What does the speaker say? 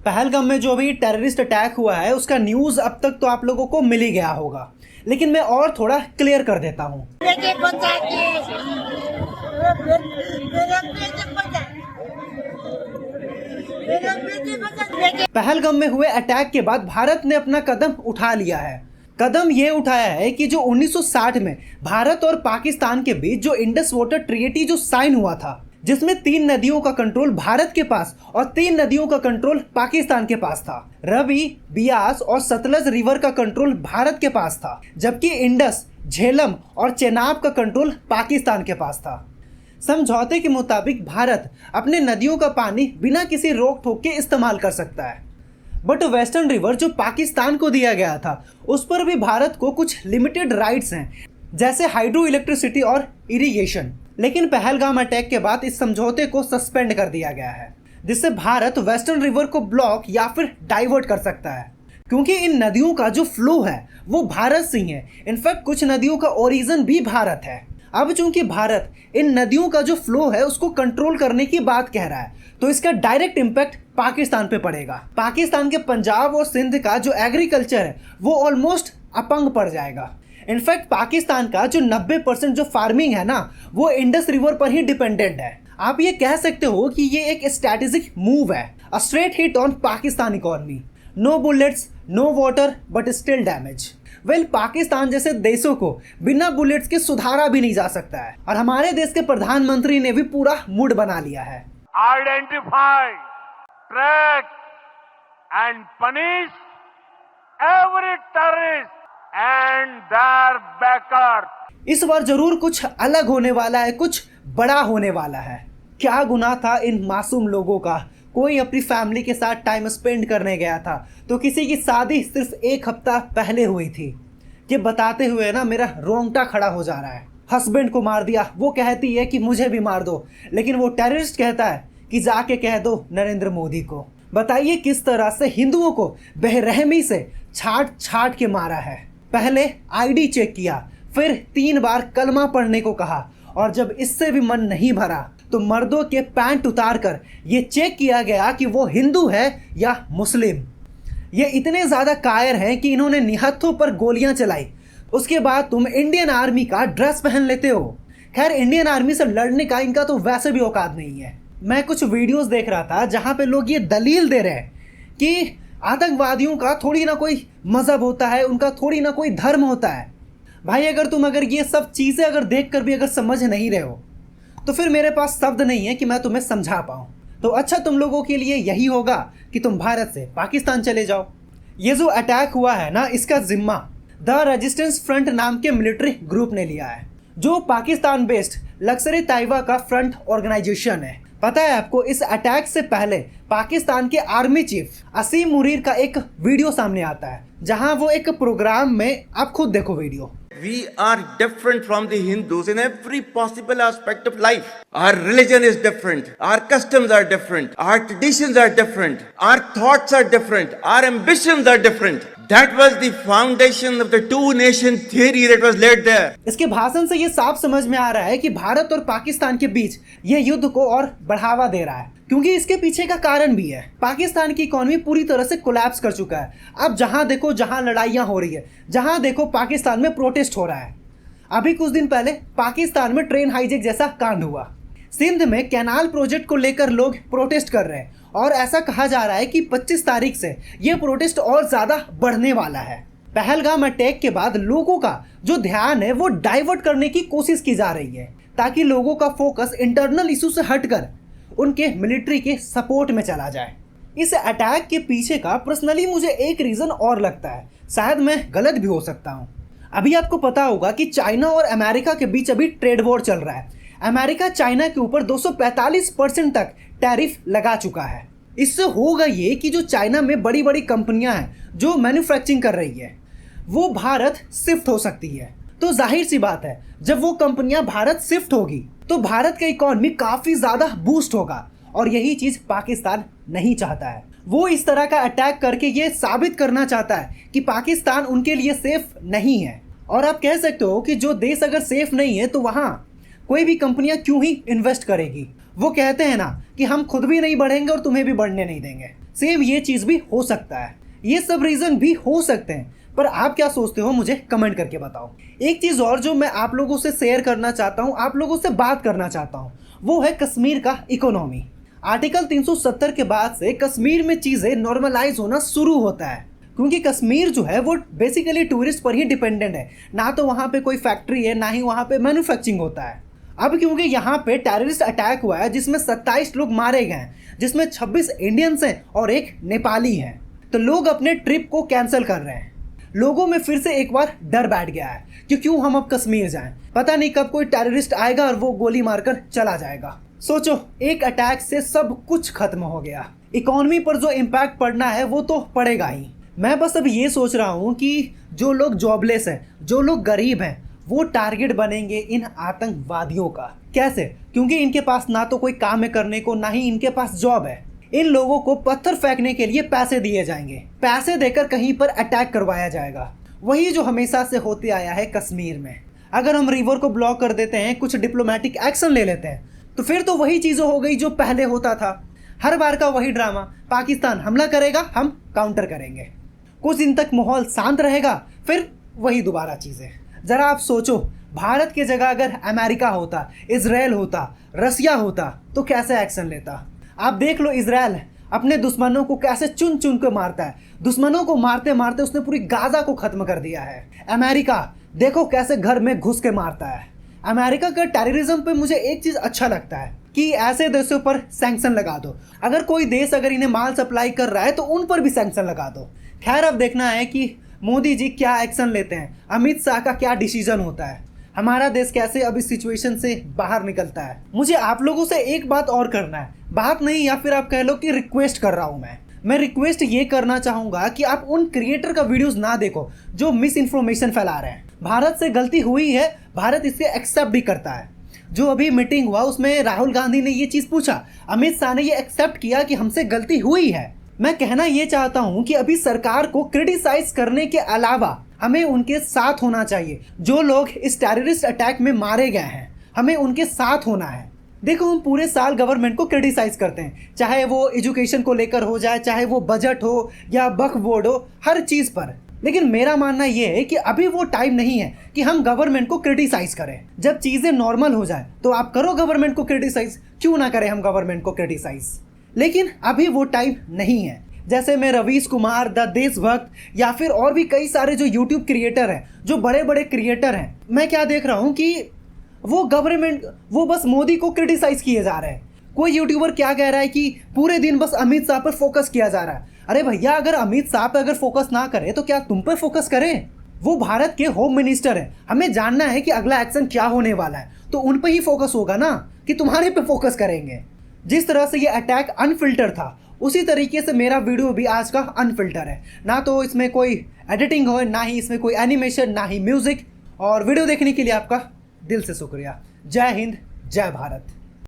पहलगाम में जो अभी टेररिस्ट अटैक हुआ है उसका न्यूज अब तक तो आप लोगों को मिल ही गया होगा, लेकिन मैं और थोड़ा क्लियर कर देता हूँ। पहलगाम में हुए अटैक के बाद भारत ने अपना कदम उठा लिया है। कदम ये उठाया है कि जो 1960 में भारत और पाकिस्तान के बीच जो इंडस वाटर ट्रीटी जो साइन हुआ था, जिसमें 3 नदियों का कंट्रोल भारत के पास और 3 नदियों का कंट्रोल पाकिस्तान के पास था। रवि, बियास और सतलज रिवर का कंट्रोल भारत के पास था, जबकि इंडस, झेलम और चेनाब का कंट्रोल पाकिस्तान के पास था। समझौते के मुताबिक भारत अपने नदियों का पानी बिना किसी रोक टोक के इस्तेमाल कर सकता है, बट वेस्टर्न रिवर जो पाकिस्तान को दिया गया था उस पर भी भारत को कुछ लिमिटेड राइट्स हैं, जैसे हाइड्रो इलेक्ट्रिसिटी और इरिगेशन। लेकिन पहलगाम अटैक के बाद इस समझौते को सस्पेंड कर दिया गया है, जिससे भारत वेस्टर्न रिवर को ब्लॉक या फिर डाइवर्ट कर सकता है, क्योंकि इन नदियों का जो फ्लो है वो भारत से ही है। इनफैक्ट कुछ नदियों का ओरिजिन भी भारत है। अब चूंकि भारत इन नदियों का जो फ्लो है उसको कंट्रोल करने की बात कह रहा है, तो इसका डायरेक्ट इम्पैक्ट पाकिस्तान पे पड़ेगा। पाकिस्तान के पंजाब और सिंध का जो एग्रीकल्चर है वो ऑलमोस्ट अपंग पड़ जाएगा। इनफैक्ट पाकिस्तान का जो 90% जो फार्मिंग है ना वो इंडस रिवर पर ही डिपेंडेंट है। आप ये कह सकते हो कि ये एक स्ट्रैटेजिक मूव है, a straight hit on Pakistan economy. No bullets, no water, but still damage. Well, Pakistan जैसे देशों को बिना बुलेट्स के सुधारा भी नहीं जा सकता है, और हमारे देश के प्रधानमंत्री ने भी पूरा मूड बना लिया है। Identify, track and punish every terrorist and their backer. इस बार जरूर कुछ अलग होने वाला है, कुछ बड़ा होने वाला है। क्या गुनाह था इन मासूम लोगों का? कोई अपनी फैमिली के साथ टाइम स्पेंड करने गया था तो किसी की शादी सिर्फ 1 हफ्ता पहले हुई थी। ये बताते हुए ना मेरा रोंगटा खड़ा हो जा रहा है। हस्बैंड को मार दिया, वो कहती है कि मुझे भी मार दो, लेकिन वो टेररिस्ट कहता है कि जाके कह दो नरेंद्र मोदी को। बताइए किस तरह से हिंदुओं को बेरहमी से छाट छाट के मारा है। पहले आईडी चेक किया, फिर 3 बार कलमा पढ़ने को कहा, और जब इससे भी मन नहीं भरा तो मर्दों के पैंट उतार कर ये चेक किया गया कि वो हिंदू है या मुस्लिम। ये इतने ज़्यादा कायर हैं कि इन्होंने निहत्थों पर गोलियां चलाई। उसके बाद तुम इंडियन आर्मी का ड्रेस पहन लेते हो। खैर, इंडियन आर्मी से लड़ने का इनका तो वैसे भी औकात नहीं है। मैं कुछ वीडियोस देख रहा था जहां पे लोग ये दलील दे रहे हैं कि आतंकवादियों का थोड़ी ना कोई मजहब होता है, उनका थोड़ी ना कोई धर्म होता है। भाई, अगर ये सब चीज़ें अगर देख कर भी अगर समझ नहीं रहे हो तो फिर मेरे पास शब्द नहीं है कि मैं तुम्हें समझा पाऊँ। तो अच्छा, तुम लोगों के लिए यही होगा कि तुम भारत से पाकिस्तान चले जाओ। ये जो अटैक हुआ है ना, इसका जिम्मा द रेजिस्टेंस फ्रंट नाम के मिलिट्री ग्रुप ने लिया है, जो पाकिस्तान बेस्ड लश्कर-ए-तैयबा का फ्रंट ऑर्गेनाइजेशन है। पता है आपको, इस अटैक से पहले पाकिस्तान के आर्मी चीफ असीम मुनीर का एक वीडियो सामने आता है, जहां वो एक प्रोग्राम में, आप खुद देखो video. We are different from the Hindus in every possible aspect of life. Our religion is different. Our customs are different. Our traditions are different. Our thoughts are different. Our ambitions are different. That was the foundation of the two-nation theory that was laid there. इसके भाषण से ये साफ समझ में आ रहा है कि भारत और पाकिस्तान के बीच ये युद्ध को और बढ़ावा दे रहा है, क्योंकि इसके पीछे का कारण भी है। पाकिस्तान की इकोनॉमी पूरी तरह से कोलैप्स कर चुका है। अब जहां देखो जहां लड़ाइयां हो रही है, जहां देखो पाकिस्तान में प्रोटेस्ट हो रहा है। अभी कुछ दिन पहले पाकिस्तान में ट्रेन हाईजैक जैसा कांड हुआ। सिंध में कैनाल प्रोजेक्ट को लेकर लोग प्रोटेस्ट कर रहे हैं, और ऐसा कहा जा रहा है कि 25 तारीख से ये प्रोटेस्ट और ज़्यादा बढ़ने वाला है। पहलगाम अटैक के बाद लोगों का जो ध्यान है वो डाइवर्ट करने की कोशिश की जा रही है, ताकि लोगों का फोकस इंटरनल इशू से हटकर उनके मिलिट्री के सपोर्ट में चला जाए। इस अटैक के पीछे का पर्सनली मुझे एक रीज़न और लगता है, शायद मैं गलत भी हो सकता हूँ। अभी आपको पता होगा कि चाइना और अमेरिका के बीच अभी ट्रेड वॉर चल रहा है। अमेरिका चाइना के ऊपर 245% तक टैरिफ लगा चुका है। इससे होगा ये कि जो चाइना में बड़ी बड़ी कंपनियां हैं जो मैन्युफैक्चरिंग कर रही है वो भारत शिफ्ट हो सकती है। तो जाहिर सी बात है, जब वो कंपनियां भारत शिफ्ट होगी तो भारत का इकोनॉमी काफ़ी ज़्यादा बूस्ट होगा, और यही चीज़ पाकिस्तान नहीं चाहता है। वो इस तरह का अटैक करके ये साबित करना चाहता है कि पाकिस्तान उनके लिए सेफ नहीं है। और आप कह सकते हो कि जो देश अगर सेफ नहीं है तो वहाँ कोई भी कंपनियां क्यों ही इन्वेस्ट करेगी। वो कहते हैं ना कि हम खुद भी नहीं बढ़ेंगे और तुम्हें भी बढ़ने नहीं देंगे। सेम ये चीज़ भी हो सकता है, ये सब रीज़न भी हो सकते हैं। पर आप क्या सोचते हो मुझे कमेंट करके बताओ। एक चीज़ और जो मैं आप लोगों से शेयर करना चाहता हूँ, आप लोगों से बात करना चाहता हूँ, वो है कश्मीर का इकोनॉमी। आर्टिकल 370 के बाद से कश्मीर में चीज़ें नॉर्मलाइज होना शुरू होता है, क्योंकि कश्मीर जो है वो बेसिकली टूरिस्ट पर ही डिपेंडेंट है। ना तो वहाँ पे कोई फैक्ट्री है, ना ही वहाँ पे मैन्युफैक्चरिंग होता है। अब क्योंकि यहाँ पे टेररिस्ट अटैक हुआ है जिसमें 27 लोग मारे गए हैं, जिसमें 26 इंडियंस हैं और एक नेपाली है, तो लोग अपने ट्रिप को कैंसिल कर रहे हैं। लोगों में फिर से एक बार डर बैठ गया है कि क्यों हम अब कश्मीर जाएं, पता नहीं कब कोई टेररिस्ट आएगा और वो गोली मारकर चला जाएगा। सोचो, एक अटैक से सब कुछ खत्म हो गया। इकोनॉमी पर जो इम्पैक्ट पड़ना है वो तो पड़ेगा ही। मैं बस अब ये सोच रहा हूँ कि जो लोग जॉबलेस हैं, जो लोग गरीब हैं, वो टारगेट बनेंगे इन आतंकवादियों का। कैसे? क्योंकि इनके पास ना तो कोई काम है करने को, ना ही इनके पास जॉब है। इन लोगों को पत्थर फेंकने के लिए पैसे दिए जाएंगे, पैसे देकर कहीं पर अटैक करवाया जाएगा। वही जो हमेशा से होते आया है कश्मीर में। अगर हम रिवर को ब्लॉक कर देते हैं, कुछ डिप्लोमेटिक एक्शन ले लेते हैं, तो फिर तो वही चीज़ें हो गई जो पहले होता था। हर बार का वही ड्रामा, पाकिस्तान हमला करेगा, हम काउंटर करेंगे। कुछ दिन तक माहौल शांत रहेगा, फिर वही दोबारा चीज़ें। ज़रा आप सोचो, भारत की जगह अगर अमेरिका होता, इजराइल होता, रसिया होता, तो कैसे एक्शन लेता। आप देख लो, इजराइल अपने दुश्मनों को कैसे चुन चुन कर मारता है। दुश्मनों को मारते मारते उसने पूरी गाजा को ख़त्म कर दिया है। अमेरिका देखो कैसे घर में घुस के मारता है। अमेरिका का टेररिज्म पे मुझे एक चीज़ अच्छा लगता है कि ऐसे देशों पर सैंक्शन लगा दो। अगर कोई देश अगर इन्हें माल सप्लाई कर रहा है तो उन पर भी सैंक्शन लगा दो। खैर, अब देखना है कि मोदी जी क्या एक्शन लेते हैं, अमित शाह का क्या डिसीजन होता है, हमारा देश कैसे अब इस सिचुएशन से बाहर निकलता है। मुझे आप लोगों से एक बात और करना है, बात नहीं, या फिर आप कह लो कि रिक्वेस्ट कर रहा हूँ मैं रिक्वेस्ट ये करना चाहूँगा कि आप उन क्रिएटर का वीडियोस ना देखो जो मिस इन्फॉर्मेशन फैला रहे हैं। भारत से गलती हुई है, भारत इसे एक्सेप्ट भी करता है। जो अभी मीटिंग हुआ उसमें राहुल गांधी ने ये चीज़ पूछा, अमित शाह ने ये एक्सेप्ट किया कि हमसे गलती हुई है। मैं कहना ये चाहता हूँ कि अभी सरकार को क्रिटिसाइज करने के अलावा हमें उनके साथ होना चाहिए। जो लोग इस टेररिस्ट अटैक में मारे गए हैं, हमें उनके साथ होना है। देखो, हम पूरे साल गवर्नमेंट को क्रिटिसाइज करते हैं, चाहे वो एजुकेशन को लेकर हो जाए, चाहे वो बजट हो या वक्फ बोर्ड हो, हर चीज़ पर। लेकिन मेरा मानना ये है कि अभी वो टाइम नहीं है कि हम गवर्नमेंट को क्रिटिसाइज करें। जब चीज़ें नॉर्मल हो जाए तो आप करो गवर्नमेंट को क्रिटिसाइज, क्यों ना करें हम गवर्नमेंट को क्रिटिसाइज। लेकिन अभी वो टाइम नहीं है। जैसे मैं रवीश कुमार, द देशभक्त, या फिर और भी कई सारे जो यूट्यूब क्रिएटर हैं, जो बड़े बड़े क्रिएटर हैं, मैं क्या देख रहा हूँ कि वो बस मोदी को क्रिटिसाइज किए जा रहे हैं। कोई यूट्यूबर क्या कह रहा है कि पूरे दिन बस अमित शाह पर फोकस किया जा रहा है। अरे भैया, अगर अमित शाह पर अगर फोकस ना करें तो क्या तुम पर फोकस करें? वो भारत के होम मिनिस्टर हैं, हमें जानना है कि अगला एक्शन क्या होने वाला है, तो उन पर ही फोकस होगा ना कि तुम्हारे पे फोकस करेंगे। जिस तरह से ये अटैक अनफिल्टर था, उसी तरीके से मेरा वीडियो भी आज का अनफिल्टर है। ना तो इसमें कोई एडिटिंग हो, ना ही इसमें कोई एनिमेशन, ना ही म्यूज़िक। और वीडियो देखने के लिए आपका दिल से शुक्रिया। जय हिंद, जय भारत।